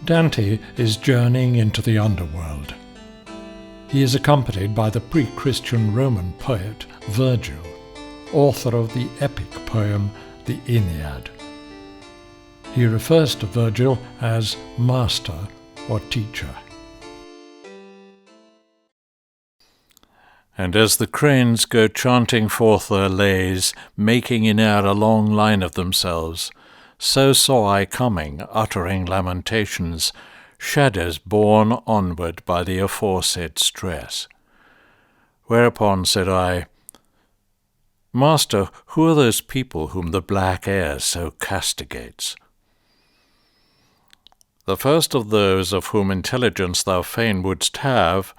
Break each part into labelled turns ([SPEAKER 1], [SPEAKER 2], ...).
[SPEAKER 1] Dante is journeying into the underworld. He is accompanied by the pre-Christian Roman poet Virgil, author of the epic poem the Aeneid. He refers to Virgil as master or teacher.
[SPEAKER 2] And as the cranes go chanting forth their lays, making in air a long line of themselves, so saw I coming, uttering lamentations, shadows borne onward by the aforesaid stress. Whereupon said I, Master, who are those people whom the black air so castigates? The first of those of whom intelligence thou fain wouldst have,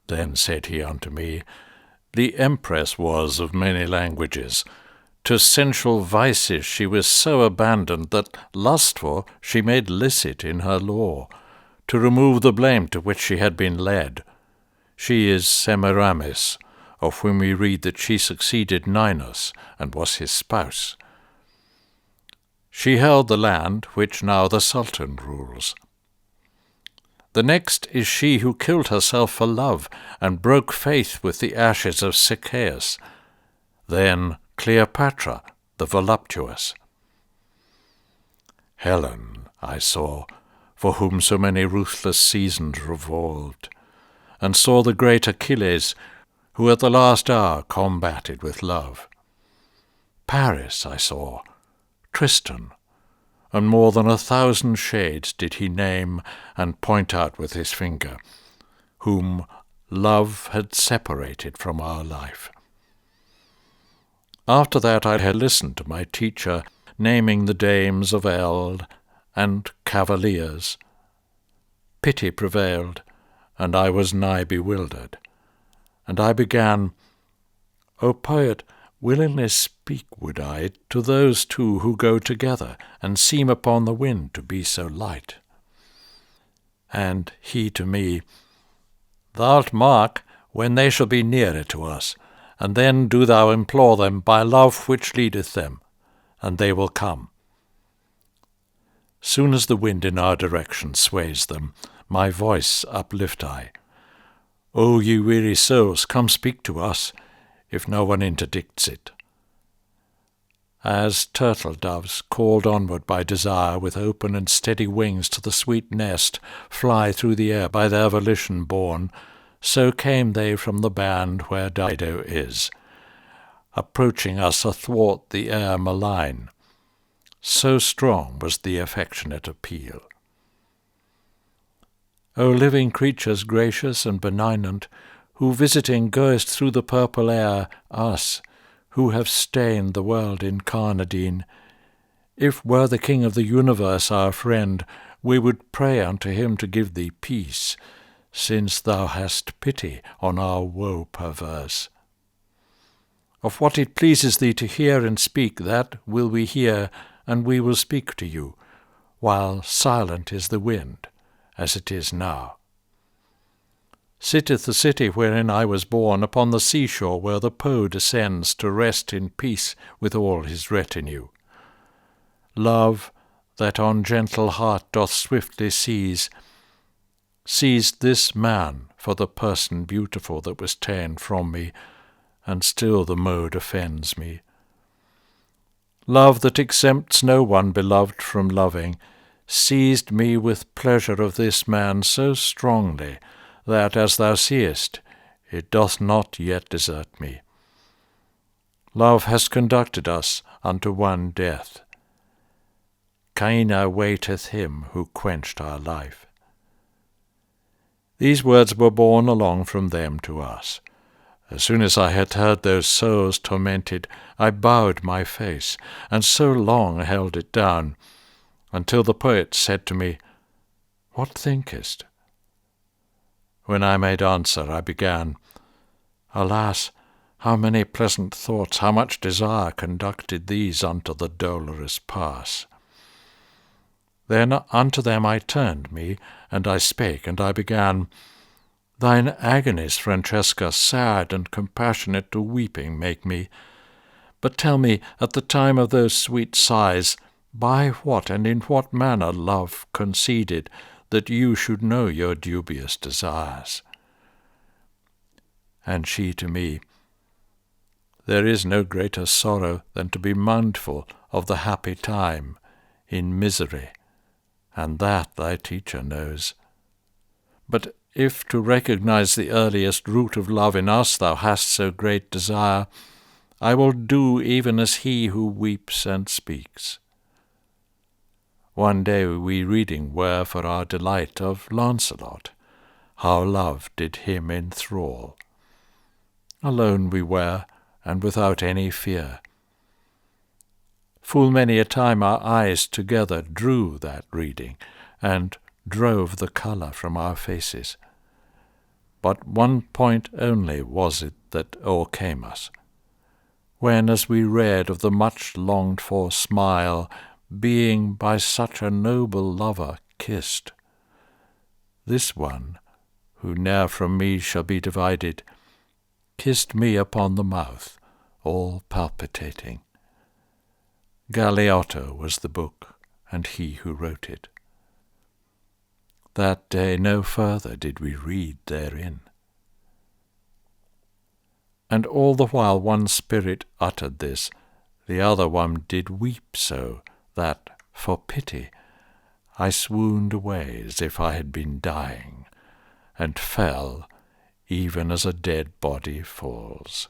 [SPEAKER 2] then said he unto me, the Empress was of many languages. To sensual vices she was so abandoned that lustful she made licit in her law, to remove the blame to which she had been led. She is Semiramis, of whom we read that she succeeded Ninus, and was his spouse. She held the land which now the Sultan rules. The next is she who killed herself for love, and broke faith with the ashes of Sichaeus. Then Cleopatra, the voluptuous. Helen I saw, for whom so many ruthless seasons revolved, and saw the great Achilles, who at the last hour combated with love. Paris I saw, Tristan, and more than 1,000 shades did he name and point out with his finger, whom love had separated from our life. After that I had listened to my teacher, naming the dames of eld and cavaliers. Pity prevailed, and I was nigh bewildered. And I began, O poet, willingly speak would I to those two who go together, and seem upon the wind to be so light. And he to me, Thou'lt mark when they shall be nearer to us, and then do thou implore them by love which leadeth them, and they will come. Soon as the wind in our direction sways them, my voice uplift I. O ye weary souls, come speak to us, if no one interdicts it. As turtle-doves, called onward by desire with open and steady wings to the sweet nest, fly through the air by their volition borne, so came they from the band where Dido is, approaching us athwart the air malign. So strong was the affectionate appeal. O living creatures gracious and benignant, who visiting goest through the purple air, us, who have stained the world incarnadine, if were the King of the universe our friend, we would pray unto him to give thee peace, since thou hast pity on our woe perverse. Of what it pleases thee to hear and speak, that will we hear, and we will speak to you, while silent is the wind, as it is now. Sitteth the city wherein I was born upon the seashore, where the Po descends to rest in peace with all his retinue. Love, that on gentle heart doth swiftly seize, seized this man for the person beautiful that was ta'en from me, and still the mode offends me. Love that exempts no one beloved from loving, seized me with pleasure of this man so strongly, that, as thou seest, it doth not yet desert me. Love has conducted us unto one death. Cain waiteth him who quenched our life. These words were borne along from them to us. As soon as I had heard those souls tormented, I bowed my face, and so long held it down, until the poet said to me, What thinkest? When I made answer, I began, Alas, how many pleasant thoughts, how much desire conducted these unto the dolorous pass. Then unto them I turned me, and I spake, and I began, Thine agonies, Francesca, sad and compassionate to weeping make me. But tell me, at the time of those sweet sighs, by what and in what manner love conceded that you should know your dubious desires? And she to me, There is no greater sorrow than to be mindful of the happy time in misery, and that thy teacher knows. But if to recognize the earliest root of love in us thou hast so great desire, I will do even as he who weeps and speaks. One day we reading were for our delight of Lancelot, how love did him enthrall. Alone we were, and without any fear. Full many a time our eyes together drew that reading, and drove the colour from our faces. But one point only was it that o'ercame us, when, as we read of the much-longed-for smile being by such a noble lover kissed, this one, who ne'er from me shall be divided, kissed me upon the mouth, all palpitating. Galeotto was the book, and he who wrote it. That day no further did we read therein. And all the while one spirit uttered this, the other one did weep so, that, for pity, I swooned away as if I had been dying, and fell even as a dead body falls.